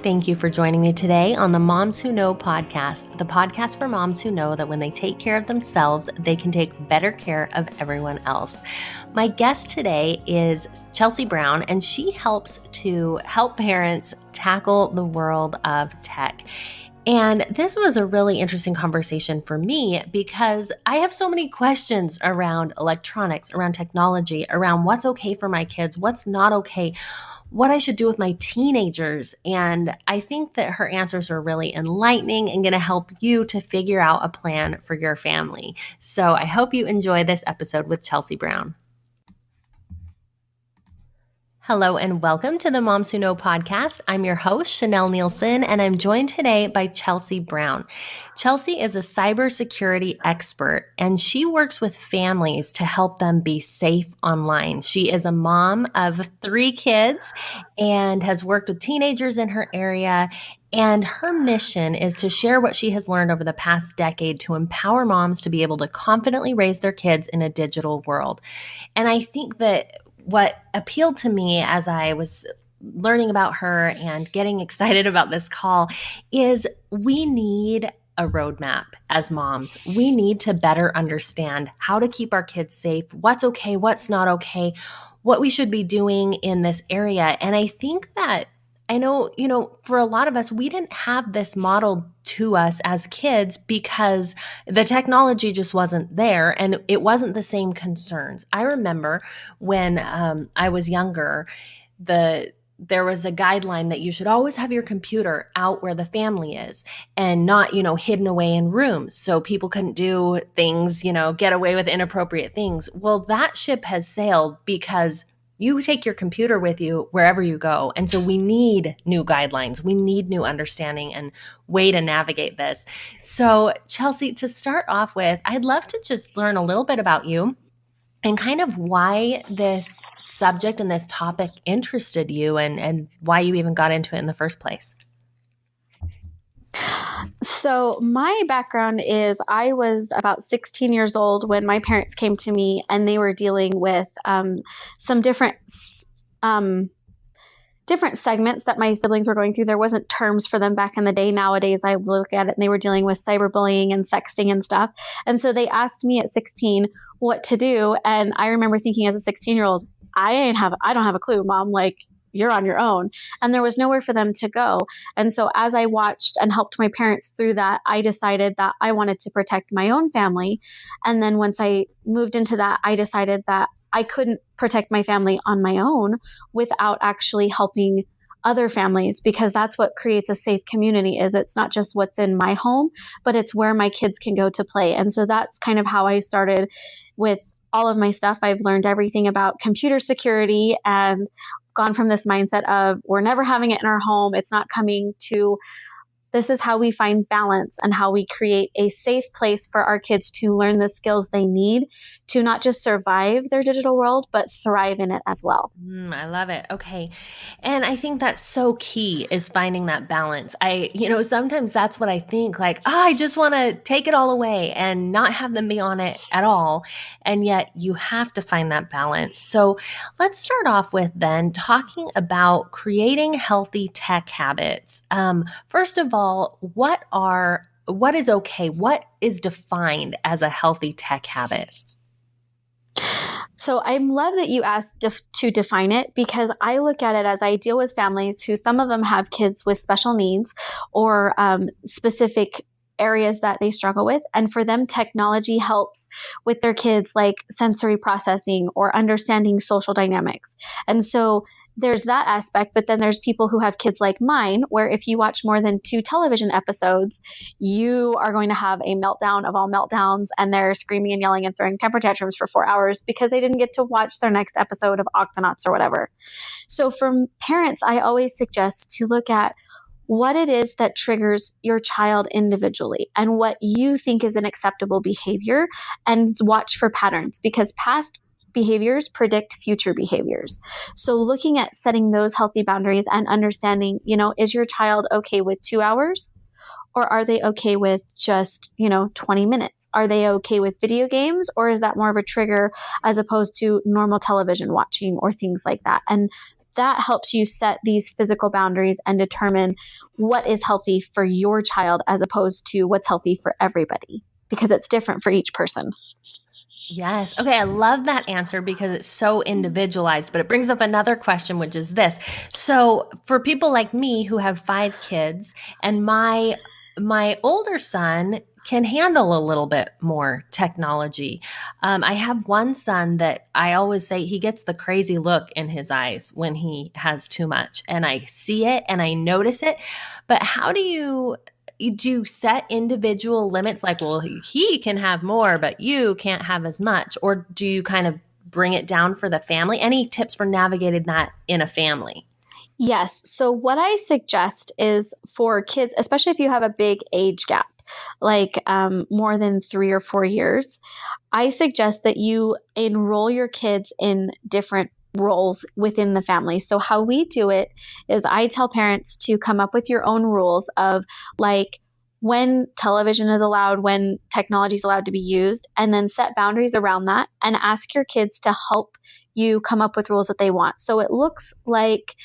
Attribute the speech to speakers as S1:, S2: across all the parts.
S1: Thank you for joining me today on the Moms Who Know podcast, the podcast for moms who know that when they take care of themselves, they can take better care of everyone else. My guest today is Chelsea Brown, and she helps parents tackle the world of tech. And this was a really interesting conversation for me because I have so many questions around electronics, around technology, around what's okay for my kids, what's not okay, what I should do with my teenagers. And I think that her answers are really enlightening and going to help you to figure out a plan for your family. So I hope you enjoy this episode with Chelsea Brown. Hello and welcome to the Moms Who Know podcast. I'm your host, Chanel Nielsen, and I'm joined today by Chelsea Brown. Chelsea is a cybersecurity expert, and she works with families to help them be safe online. She is a mom of 3 kids and has worked with teenagers in her area. And her mission is to share what she has learned over the past decade to empower moms to be able to confidently raise their kids in a digital world. And I think that what appealed to me as I was learning about her and getting excited about this call is we need a roadmap as moms. We need to better understand how to keep our kids safe, what's okay, what's not okay, what we should be doing in this area. And I think that I know, for a lot of us, we didn't have this modeled to us as kids because the technology just wasn't there and it wasn't the same concerns. I remember when I was younger, there was a guideline that you should always have your computer out where the family is and not, hidden away in rooms so people couldn't do things, get away with inappropriate things. Well, that ship has sailed because you take your computer with you wherever you go. And so we need new guidelines. We need new understanding and way to navigate this. So Chelsea, to start off with, I'd love to just learn a little bit about you and kind of why this subject and this topic interested you and why you even got into it in the first place.
S2: So my background is I was about 16 years old when my parents came to me and they were dealing with some different segments that my siblings were going through. There wasn't terms for them back in the day. Nowadays, I look at it and they were dealing with cyberbullying and sexting and stuff. And so they asked me at 16 what to do. And I remember thinking as a 16-year-old, I don't have a clue, Mom. Like, you're on your own. And there was nowhere for them to go. And so as I watched and helped my parents through that, I decided that I wanted to protect my own family. And then once I moved into that, I decided that I couldn't protect my family on my own without actually helping other families, because that's what creates a safe community. Is it's not just what's in my home, but it's where my kids can go to play. And so that's kind of how I started with all of my stuff. I've learned everything about computer security and gone from this mindset of we're never having it in our home. It's not coming to this is how we find balance and how we create a safe place for our kids to learn the skills they need to not just survive their digital world, but thrive in it as well.
S1: I love it. Okay. And I think that's so key is finding that balance. Sometimes that's what I think, like, I just want to take it all away and not have them be on it at all. And yet you have to find that balance. So let's start off with then talking about creating healthy tech habits. First of all, what is okay? What is defined as a healthy tech habit?
S2: So I love that you asked to define it, because I look at it as I deal with families who some of them have kids with special needs or specific areas that they struggle with. And for them, technology helps with their kids, like sensory processing or understanding social dynamics. And so there's that aspect, but then there's people who have kids like mine, where if you watch more than 2 television episodes, you are going to have a meltdown of all meltdowns, and they're screaming and yelling and throwing temper tantrums for 4 hours because they didn't get to watch their next episode of Octonauts or whatever. So for parents, I always suggest to look at what it is that triggers your child individually and what you think is an acceptable behavior, and watch for patterns, because past behaviors predict future behaviors. So looking at setting those healthy boundaries and understanding, is your child okay with 2 hours? Or are they okay with just, 20 minutes? Are they okay with video games? Or is that more of a trigger as opposed to normal television watching or things like that? And that helps you set these physical boundaries and determine what is healthy for your child as opposed to what's healthy for everybody, because it's different for each person.
S1: Yes. Okay. I love that answer because it's so individualized, but it brings up another question, which is this. So for people like me who have 5 kids, and my older son can handle a little bit more technology. I have one son that I always say he gets the crazy look in his eyes when he has too much, and I see it and I notice it. But how do you set individual limits, like, well, he can have more, but you can't have as much? Or do you kind of bring it down for the family? Any tips for navigating that in a family?
S2: Yes. So, what I suggest is for kids, especially if you have a big age gap, like more than 3 or 4 years, I suggest that you enroll your kids in different roles within the family. So, how we do it is I tell parents to come up with your own rules of like when television is allowed, when technology is allowed to be used, and then set boundaries around that and ask your kids to help you come up with rules that they want. So, it looks like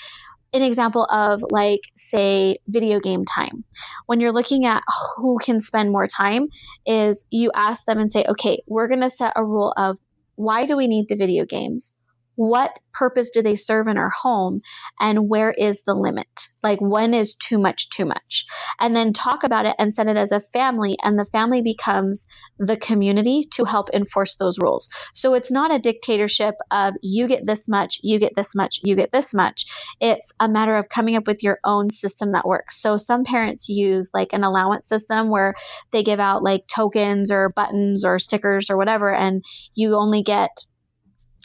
S2: an example of, like, say, video game time. When you're looking at who can spend more time, is you ask them and say, okay, we're going to set a rule of why do we need the video games? What purpose do they serve in our home? And where is the limit? Like, when is too much too much? And then talk about it and set it as a family, and the family becomes the community to help enforce those rules. So it's not a dictatorship of you get this much, you get this much, you get this much. It's a matter of coming up with your own system that works. So some parents use like an allowance system where they give out like tokens or buttons or stickers or whatever, and you only get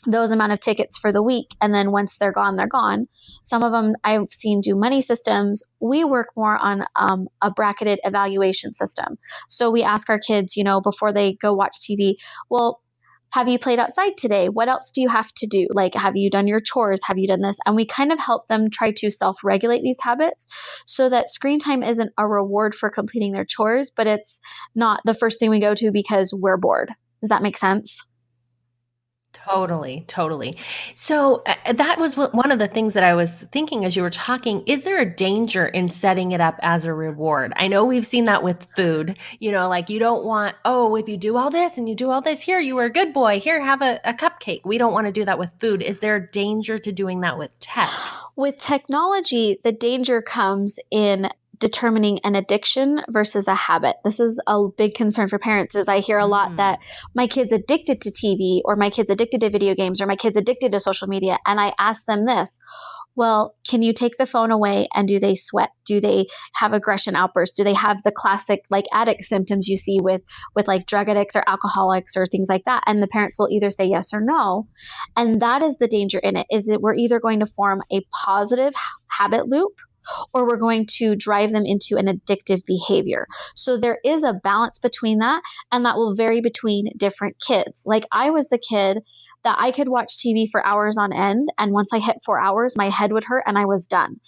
S2: those amount of tickets for the week, and then once they're gone, they're gone. Some of them I've seen do money systems. We work more on a bracketed evaluation system. So we ask our kids, before they go watch TV, well, have you played outside today? What else do you have to do? Like, have you done your chores? Have you done this? And we kind of help them try to self-regulate these habits so that screen time isn't a reward for completing their chores, but it's not the first thing we go to because we're bored. Does that make sense?
S1: Totally, totally. So that was one of the things that I was thinking as you were talking. Is there a danger in setting it up as a reward? I know we've seen that with food, like you don't want, oh, if you do all this and you do all this, here, you were a good boy, here, have a cupcake. We don't want to do that with food. Is there a danger to doing that with tech?
S2: With technology, the danger comes in determining an addiction versus a habit. This is a big concern for parents. Is I hear a lot that my kid's addicted to TV, or my kid's addicted to video games, or my kid's addicted to social media. And I ask them this, well, can you take the phone away, and do they sweat? Do they have aggression outbursts? Do they have the classic like addict symptoms you see with like drug addicts or alcoholics or things like that? And the parents will either say yes or no. And that is the danger in it, is that we're either going to form a positive habit loop, or we're going to drive them into an addictive behavior. So there is a balance between that, and that will vary between different kids. Like, I was the kid that I could watch TV for hours on end, and once I hit 4 hours, my head would hurt and I was done.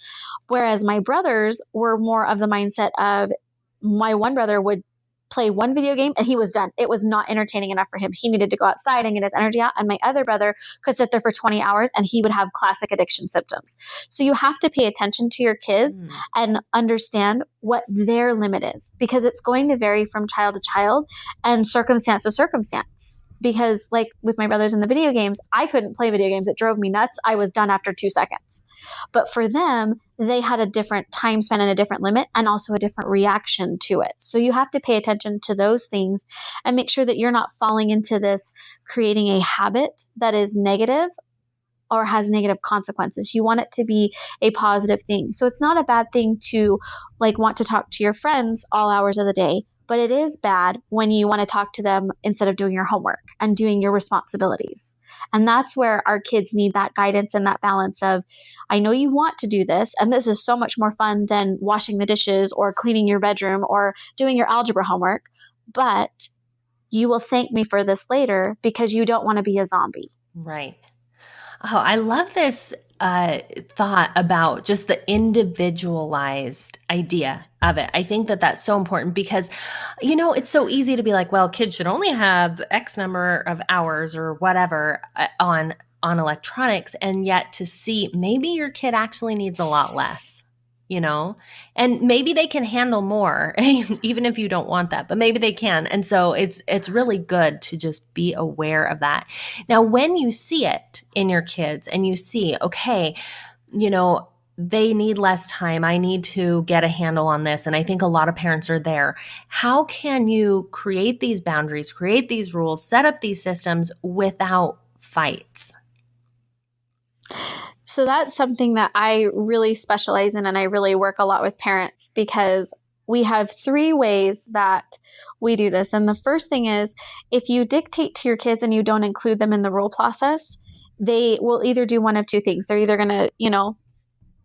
S2: Whereas my brothers were more of the mindset of, my one brother would play one video game and he was done. It was not entertaining enough for him. He needed to go outside and get his energy out. And my other brother could sit there for 20 hours and he would have classic addiction symptoms. So you have to pay attention to your kids and understand what their limit is, because it's going to vary from child to child and circumstance to circumstance. Because like with my brothers in the video games, I couldn't play video games. It drove me nuts. I was done after 2 seconds. But for them, they had a different time span and a different limit, and also a different reaction to it. So you have to pay attention to those things and make sure that you're not falling into this creating a habit that is negative or has negative consequences. You want it to be a positive thing. So it's not a bad thing to like want to talk to your friends all hours of the day, but it is bad when you want to talk to them instead of doing your homework and doing your responsibilities. And that's where our kids need that guidance and that balance of, I know you want to do this, and this is so much more fun than washing the dishes or cleaning your bedroom or doing your algebra homework, but you will thank me for this later because you don't want to be a zombie.
S1: Right. Oh, I love this thought about just the individualized idea of it. I think that that's so important because, it's so easy to be like, well, kids should only have X number of hours or whatever on on electronics, and yet to see maybe your kid actually needs a lot less, and maybe they can handle more, even if you don't want that, but maybe they can. And so it's really good to just be aware of that. Now, when you see it in your kids and you see, okay, they need less time, I need to get a handle on this, and I think a lot of parents are there. How can you create these boundaries, create these rules, set up these systems without fights?
S2: So that's something that I really specialize in, and I really work a lot with parents because we have 3 ways that we do this. And the first thing is, if you dictate to your kids and you don't include them in the rule process, they will either do one of 2 things. They're either going to,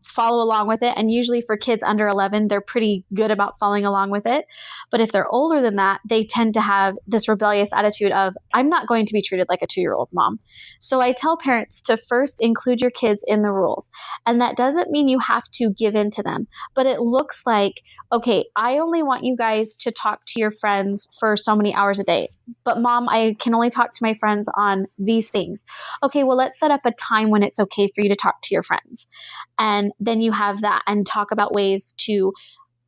S2: follow along with it. And usually for kids under 11, they're pretty good about following along with it. But if they're older than that, they tend to have this rebellious attitude of, I'm not going to be treated like a 2-year-old mom. So I tell parents to first include your kids in the rules. And that doesn't mean you have to give in to them, but it looks like, okay, I only want you guys to talk to your friends for so many hours a day. But mom, I can only talk to my friends on these things. Okay, well, let's set up a time when it's okay for you to talk to your friends. And then you have that and talk about ways to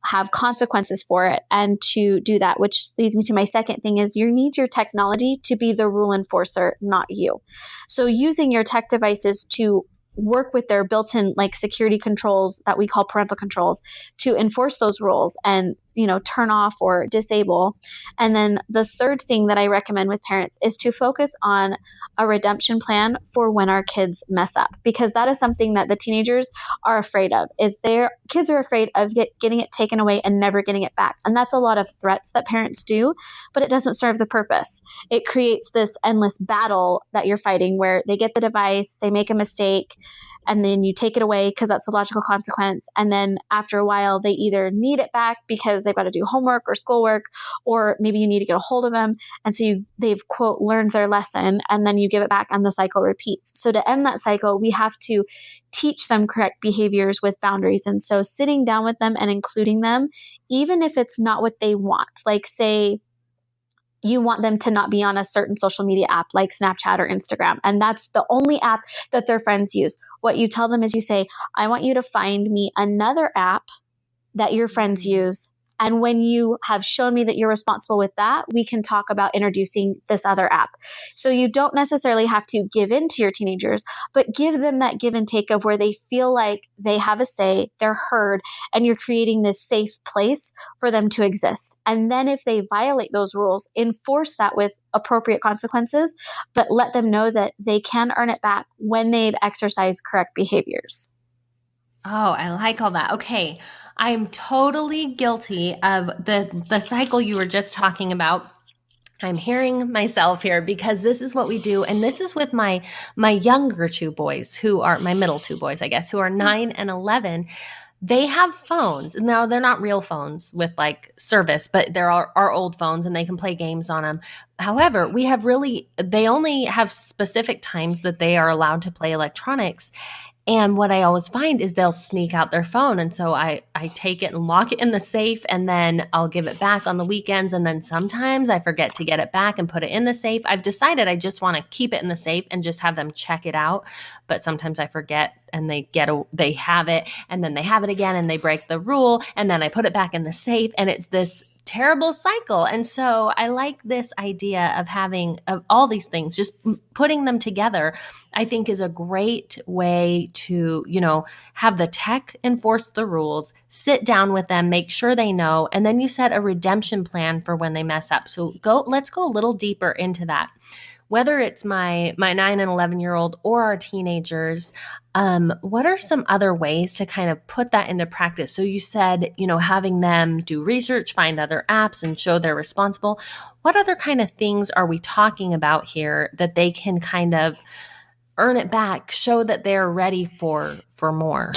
S2: have consequences for it and to do that, which leads me to my second thing is you need your technology to be the rule enforcer, not you. So using your tech devices to work with their built-in security controls that we call parental controls to enforce those rules and turn off or disable. And then the third thing that I recommend with parents is to focus on a redemption plan for when our kids mess up, because that is something that the teenagers are afraid of, is their kids are afraid of getting it taken away and never getting it back. And that's a lot of threats that parents do, but it doesn't serve the purpose. It creates this endless battle that you're fighting where they get the device, they make a mistake, and then you take it away because that's a logical consequence. And then after a while, they either need it back because they've got to do homework or schoolwork, or maybe you need to get a hold of them. And so they've, quote, learned their lesson, and then you give it back and the cycle repeats. So to end that cycle, we have to teach them correct behaviors with boundaries. And so sitting down with them and including them, even if it's not what they want, like say, you want them to not be on a certain social media app like Snapchat or Instagram, and that's the only app that their friends use. What you tell them is you say, I want you to find me another app that your friends use. And when you have shown me that you're responsible with that, we can talk about introducing this other app. So you don't necessarily have to give in to your teenagers, but give them that give and take of where they feel like they have a say, they're heard, and you're creating this safe place for them to exist. And then if they violate those rules, enforce that with appropriate consequences, but let them know that they can earn it back when they've exercised correct behaviors.
S1: Oh, I like all that. Okay. I'm totally guilty of the cycle you were just talking about. I'm hearing myself here because this is what we do. And this is with my younger 2 boys, who are my middle 2 boys, I guess, who are 9 and 11. They have phones. Now, they're not real phones with service, but they're our old phones and they can play games on them. However, they only have specific times that they are allowed to play electronics. And what I always find is they'll sneak out their phone. And so I take it and lock it in the safe, and then I'll give it back on the weekends. And then sometimes I forget to get it back and put it in the safe. I've decided I just want to keep it in the safe and just have them check it out. But sometimes I forget and they have it, and then they have it again and they break the rule. And then I put it back in the safe, and it's this terrible cycle. And so I like this idea of having of all these things, just putting them together, I think is a great way to, have the tech enforce the rules, sit down with them, make sure they know, and then you set a redemption plan for when they mess up. So let's go a little deeper into that. Whether it's my 9 and 11-year-old or our teenagers, what are some other ways to kind of put that into practice? So you said, having them do research, find other apps, and show they're responsible. What other kind of things are we talking about here that they can kind of earn it back, show that they're ready for more?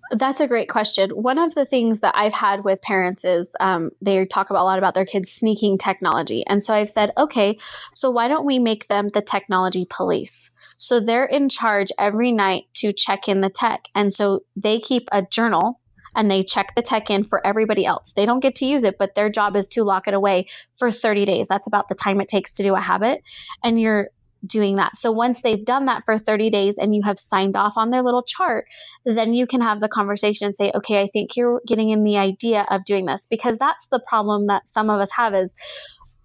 S2: That's a great question. One of the things that I've had with parents is they talk a lot about their kids sneaking technology. And so I've said, okay, so why don't we make them the technology police? So they're in charge every night to check in the tech. And so they keep a journal and they check the tech in for everybody else. They don't get to use it, but their job is to lock it away for 30 days. That's about the time it takes to do a habit. And you're doing that. So once they've done that for 30 days and you have signed off on their little chart, then you can have the conversation and say, okay, I think you're getting in the idea of doing this, because that's the problem that some of us have is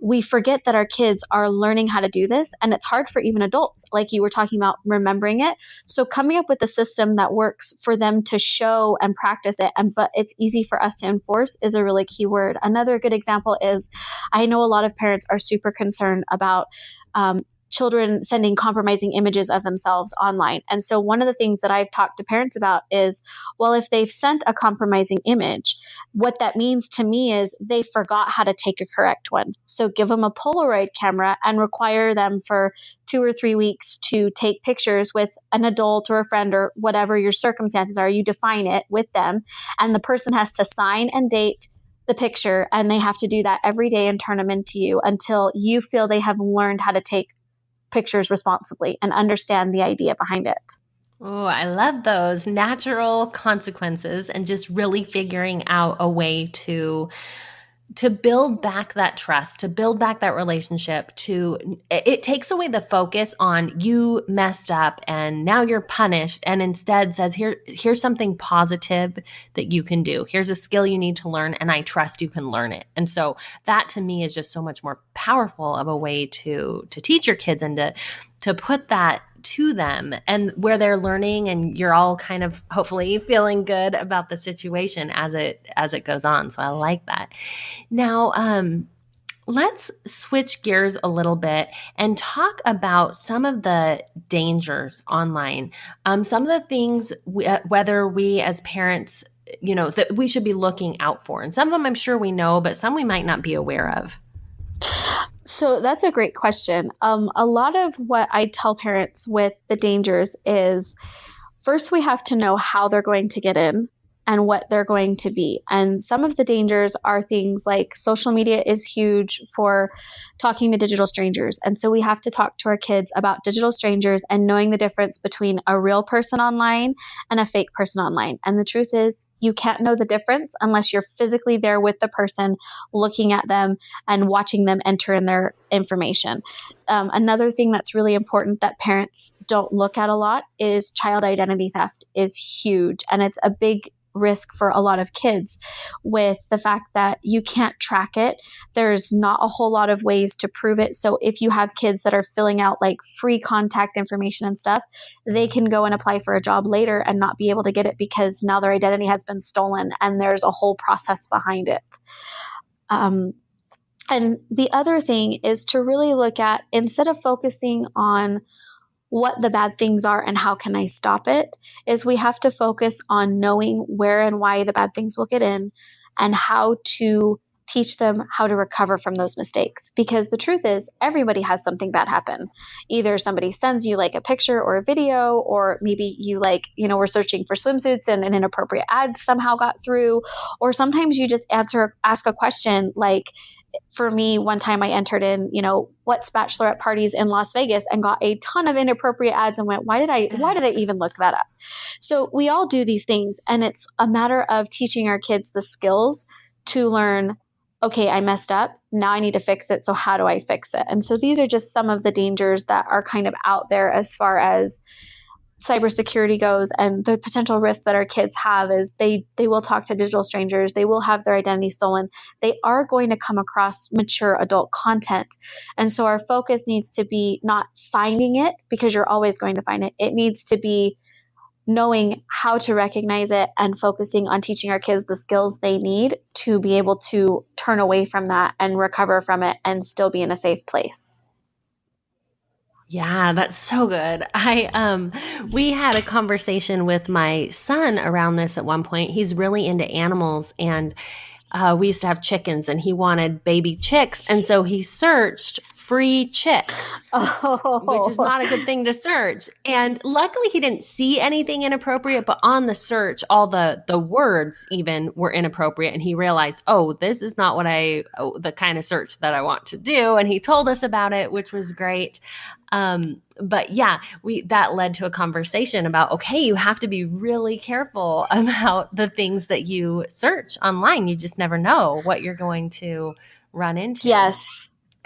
S2: we forget that our kids are learning how to do this, and it's hard for even adults, like you were talking about, remembering it. So coming up with a system that works for them to show and practice it, but it's easy for us to enforce, is a really key word. Another good example is, I know a lot of parents are super concerned about children sending compromising images of themselves online. And so one of the things that I've talked to parents about is, well, if they've sent a compromising image, what that means to me is they forgot how to take a correct one. So give them a Polaroid camera and require them for 2 or 3 weeks to take pictures with an adult or a friend or whatever your circumstances are. You define it with them, and the person has to sign and date the picture, and they have to do that every day and turn them into you until you feel they have learned how to take pictures responsibly and understand the idea behind it.
S1: Oh, I love those natural consequences and just really figuring out a way to build back that trust, to build back that relationship. It takes away the focus on you messed up and now you're punished, and instead says, here's something positive that you can do. Here's a skill you need to learn, and I trust you can learn it. And so that to me is just so much more powerful of a way to teach your kids and to put that to them, and where they're learning and you're all kind of hopefully feeling good about the situation as it goes on. So I like that. Now, let's switch gears a little bit and talk about some of the dangers online. Some of the things whether we as parents, that we should be looking out for. And some of them I'm sure we know, but some we might not be aware of.
S2: So that's a great question. A lot of what I tell parents with the dangers is, first we have to know how they're going to get in and what they're going to be. And some of the dangers are things like social media is huge for talking to digital strangers. And so we have to talk to our kids about digital strangers and knowing the difference between a real person online and a fake person online. And the truth is, you can't know the difference unless you're physically there with the person, looking at them and watching them enter in their information. Another thing that's really important that parents don't look at a lot is child identity theft is huge. And it's a big risk for a lot of kids, with the fact that you can't track it. There's not a whole lot of ways to prove it. So if you have kids that are filling out like free contact information and stuff, they can go and apply for a job later and not be able to get it because now their identity has been stolen, and there's a whole process behind it. And the other thing is to really look at, instead of focusing on what the bad things are and how can I stop it, is we have to focus on knowing where and why the bad things will get in and how to teach them how to recover from those mistakes. Because the truth is, everybody has something bad happen. Either somebody sends you like a picture or a video, or maybe you were searching for swimsuits and an inappropriate ad somehow got through, or sometimes you just ask a question like, for me, one time I entered in, what's bachelorette parties in Las Vegas, and got a ton of inappropriate ads and went, why did I even look that up? So we all do these things, and it's a matter of teaching our kids the skills to learn, okay, I messed up. Now I need to fix it. So how do I fix it? And so these are just some of the dangers that are kind of out there as far as cybersecurity goes, and the potential risks that our kids have is they will talk to digital strangers. They will have their identity stolen. They are going to come across mature adult content. And so our focus needs to be not finding it, because you're always going to find it. It needs to be knowing how to recognize it and focusing on teaching our kids the skills they need to be able to turn away from that and recover from it and still be in a safe place.
S1: Yeah, that's so good. We had a conversation with my son around this at one point. He's really into animals, and we used to have chickens, and he wanted baby chicks. And so he searched free chicks, which is not a good thing to search. And luckily he didn't see anything inappropriate, but on the search, all the words even were inappropriate. And he realized, this is not the kind of search that I want to do. And he told us about it, which was great. But yeah, that led to a conversation about, okay, you have to be really careful about the things that you search online. You just never know what you're going to run into.
S2: Yes.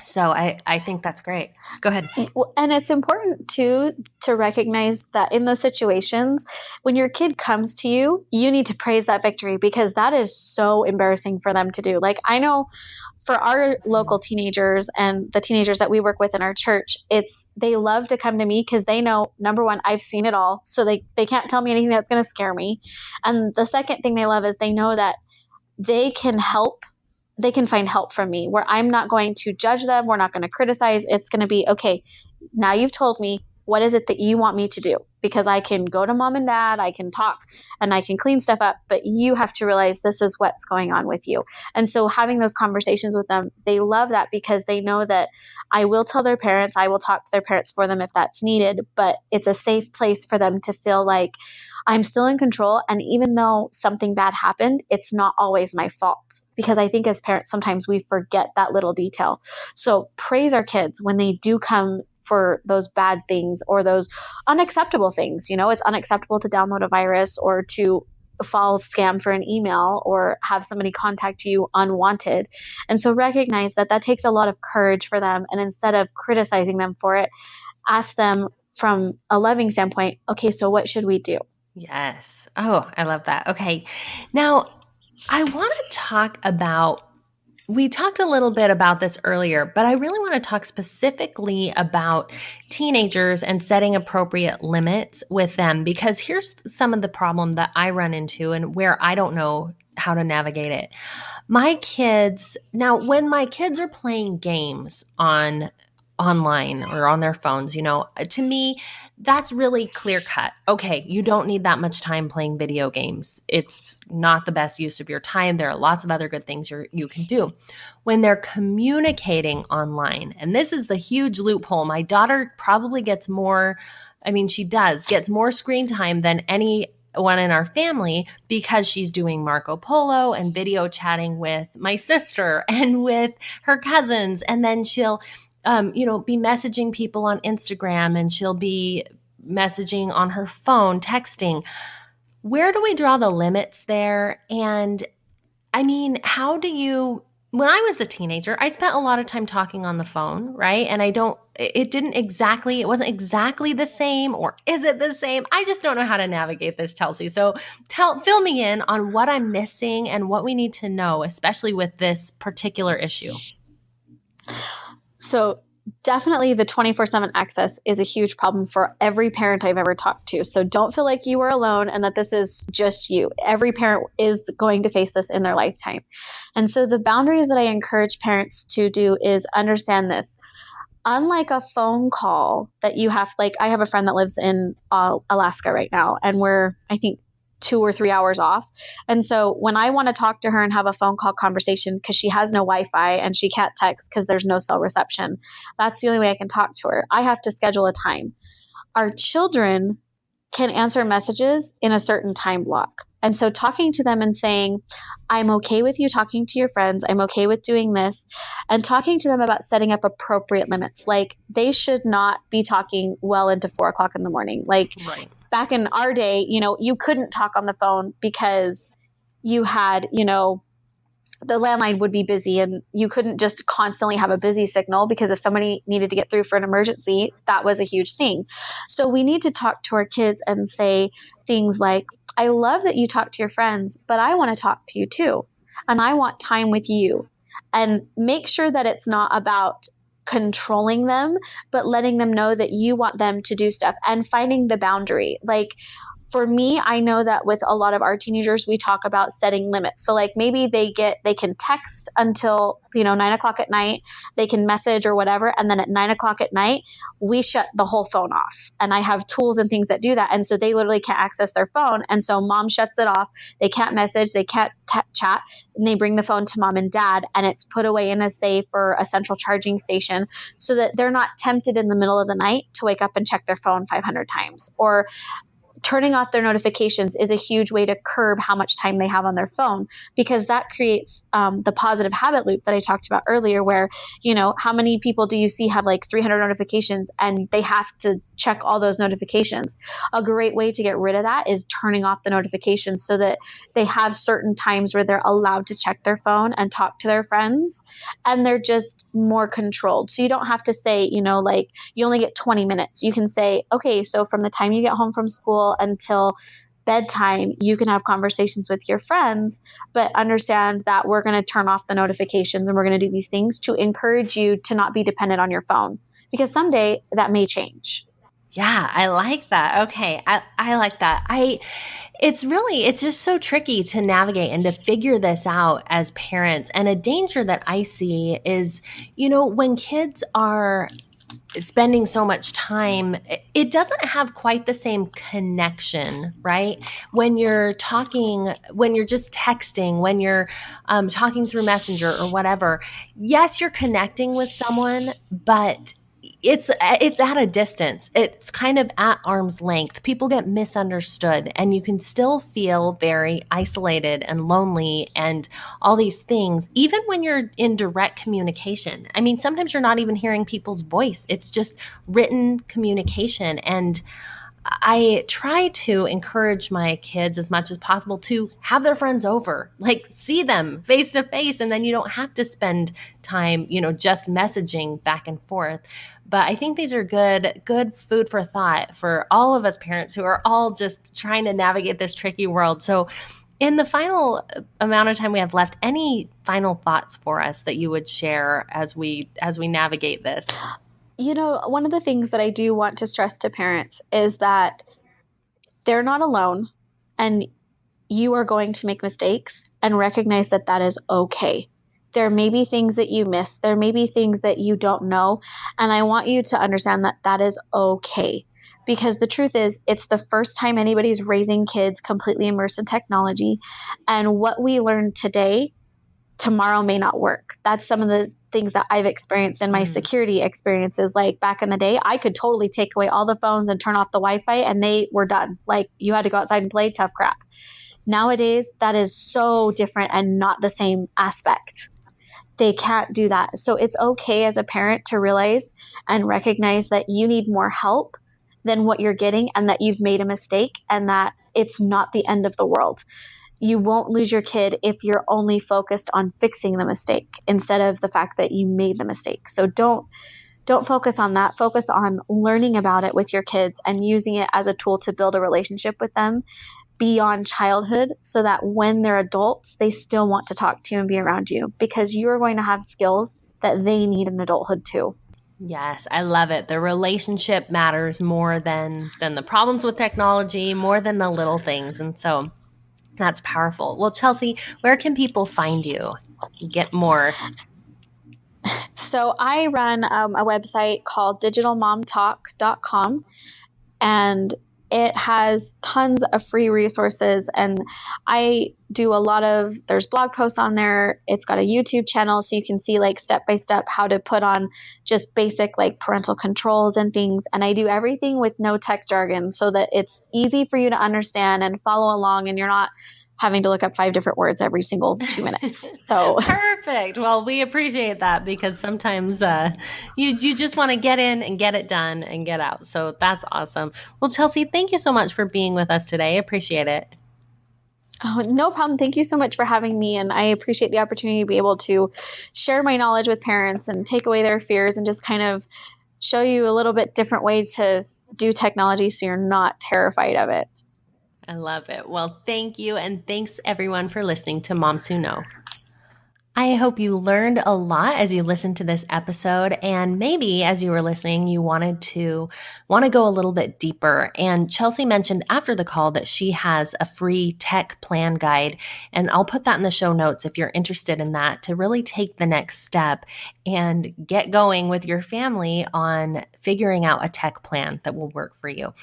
S1: So I think that's great. Go ahead.
S2: And it's important too to recognize that in those situations, when your kid comes to you, you need to praise that victory, because that is so embarrassing for them to do. Like, I know for our local teenagers and the teenagers that we work with in our church, they love to come to me because they know, number one, I've seen it all. So they can't tell me anything that's going to scare me. And the second thing they love is they know that they can help. They can find help from me, where I'm not going to judge them. We're not going to criticize. It's going to be, okay, now you've told me, what is it that you want me to do? Because I can go to mom and dad, I can talk, and I can clean stuff up, but you have to realize this is what's going on with you. And so having those conversations with them, they love that, because they know that I will tell their parents, I will talk to their parents for them if that's needed, but it's a safe place for them to feel like I'm still in control. And even though something bad happened, it's not always my fault, because I think as parents, sometimes we forget that little detail. So praise our kids when they do come for those bad things or those unacceptable things. You know, it's unacceptable to download a virus or to fall scam for an email or have somebody contact you unwanted. And so recognize that that takes a lot of courage for them. And instead of criticizing them for it, ask them from a loving standpoint, okay, so what should we do?
S1: Yes. Oh, I love that. Okay. Now, I want to talk about, we talked a little bit about this earlier, but I really want to talk specifically about teenagers and setting appropriate limits with them, because here's some of the problem that I run into and where I don't know how to navigate it. My kids, now when my kids are playing games online or on their phones, to me, that's really clear cut. Okay, you don't need that much time playing video games. It's not the best use of your time. There are lots of other good things you can do. When they're communicating online, and this is the huge loophole, my daughter probably gets more, gets more screen time than anyone in our family, because she's doing Marco Polo and video chatting with my sister and with her cousins. And then she'll be messaging people on Instagram, and she'll be messaging on her phone, texting. Where do we draw the limits there? And when I was a teenager, I spent a lot of time talking on the phone, right? And it wasn't exactly the same, or is it the same? I just don't know how to navigate this, Chelsea. So fill me in on what I'm missing and what we need to know, especially with this particular issue.
S2: So definitely the 24/7 access is a huge problem for every parent I've ever talked to. So don't feel like you are alone and that this is just you. Every parent is going to face this in their lifetime. And so the boundaries that I encourage parents to do is understand this. Unlike a phone call that you have, like I have a friend that lives in Alaska right now, and we're, I think, 2 or 3 hours off. And so when I want to talk to her and have a phone call conversation, because she has no Wi-Fi and she can't text because there's no cell reception, that's the only way I can talk to her. I have to schedule a time. Our children can answer messages in a certain time block. And so talking to them and saying, I'm okay with you talking to your friends, I'm okay with doing this, and talking to them about setting up appropriate limits. Like, they should not be talking well into 4 o'clock in the morning. Like, right. Back in our day, you couldn't talk on the phone because you had, the landline would be busy, and you couldn't just constantly have a busy signal, because if somebody needed to get through for an emergency, that was a huge thing. So we need to talk to our kids and say things like, I love that you talk to your friends, but I want to talk to you too. And I want time with you. And make sure that it's not about controlling them, but letting them know that you want them to do stuff and finding the boundary. Like, for me, I know that with a lot of our teenagers, we talk about setting limits. So like maybe they can text until, 9 o'clock at night, they can message or whatever. And then at 9 o'clock at night, we shut the whole phone off. And I have tools and things that do that. And so they literally can't access their phone. And so mom shuts it off. They can't message, they can't chat, and they bring the phone to mom and dad, and it's put away in a safe or a central charging station, so that they're not tempted in the middle of the night to wake up and check their phone 500 times, or turning off their notifications is a huge way to curb how much time they have on their phone, because that creates the positive habit loop that I talked about earlier, where, how many people do you see have like 300 notifications and they have to check all those notifications? A great way to get rid of that is turning off the notifications so that they have certain times where they're allowed to check their phone and talk to their friends, and they're just more controlled. So you don't have to say, like you only get 20 minutes. You can say, okay, so from the time you get home from school until bedtime, you can have conversations with your friends, but understand that we're going to turn off the notifications and we're going to do these things to encourage you to not be dependent on your phone, because someday that may change.
S1: Yeah, I like that. Okay. I like that. It's just so tricky to navigate and to figure this out as parents. And a danger that I see is, when kids are spending so much time, it doesn't have quite the same connection, right? When you're talking, when you're just texting, when you're talking through Messenger or whatever, yes, you're connecting with someone, but it's at a distance. It's kind of at arm's length. People get misunderstood, and you can still feel very isolated and lonely and all these things, even when you're in direct communication. I mean, sometimes you're not even hearing people's voice. It's just written communication. And I try to encourage my kids as much as possible to have their friends over, like see them face to face, and then you don't have to spend time, just messaging back and forth. But I think these are good food for thought for all of us parents who are all just trying to navigate this tricky world. So in the final amount of time we have left, any final thoughts for us that you would share as we navigate this?
S2: One of the things that I do want to stress to parents is that they're not alone, and you are going to make mistakes, and recognize that that is okay. There may be things that you miss. There may be things that you don't know. And I want you to understand that that is okay. Because the truth is, it's the first time anybody's raising kids completely immersed in technology. And what we learn today, tomorrow may not work. That's some of the things that I've experienced in my security experiences. Like back in the day, I could totally take away all the phones and turn off the Wi-Fi and they were done. Like you had to go outside and play, tough crap. Nowadays, that is so different and not the same aspect. They can't do that. So it's okay as a parent to realize and recognize that you need more help than what you're getting, and that you've made a mistake, and that it's not the end of the world. You won't lose your kid if you're only focused on fixing the mistake instead of the fact that you made the mistake. So don't focus on that. Focus on learning about it with your kids and using it as a tool to build a relationship with them beyond childhood, so that when they're adults, they still want to talk to you and be around you, because you're going to have skills that they need in adulthood too.
S1: Yes, I love it. The relationship matters more than the problems with technology, more than the little things. And so that's powerful. Well, Chelsea, where can people find you? Get more.
S2: So I run a website called digitalmomtalk.com, and it has tons of free resources, and I do there's blog posts on there. It's got a YouTube channel, so you can see like step by step how to put on just basic like parental controls and things. And I do everything with no tech jargon so that it's easy for you to understand and follow along, and you're not having to look up 5 different words every single 2 minutes. So
S1: perfect. Well, we appreciate that, because sometimes you just want to get in and get it done and get out. So that's awesome. Well, Chelsea, thank you so much for being with us today. I appreciate it.
S2: Oh, no problem. Thank you so much for having me. And I appreciate the opportunity to be able to share my knowledge with parents and take away their fears and just kind of show you a little bit different way to do technology so you're not terrified of it.
S1: I love it. Well, thank you. And thanks everyone for listening to Moms Who Know. I hope you learned a lot as you listened to this episode, and maybe as you were listening, you want to go a little bit deeper. And Chelsea mentioned after the call that she has a free tech plan guide, and I'll put that in the show notes if you're interested in that, to really take the next step and get going with your family on figuring out a tech plan that will work for you.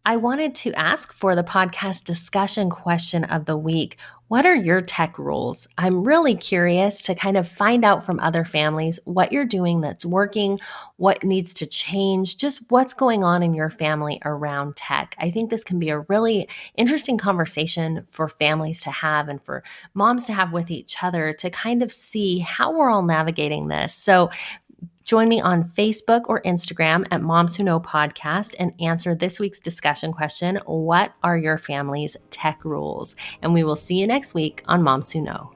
S1: I wanted to ask for the podcast discussion question of the week. What are your tech rules? I'm really curious to kind of find out from other families what you're doing that's working, what needs to change, just what's going on in your family around tech. I think this can be a really interesting conversation for families to have and for moms to have with each other to kind of see how we're all navigating this. So join me on Facebook or Instagram at Moms Who Know Podcast and answer this week's discussion question: what are your family's tech rules? And we will see you next week on Moms Who Know.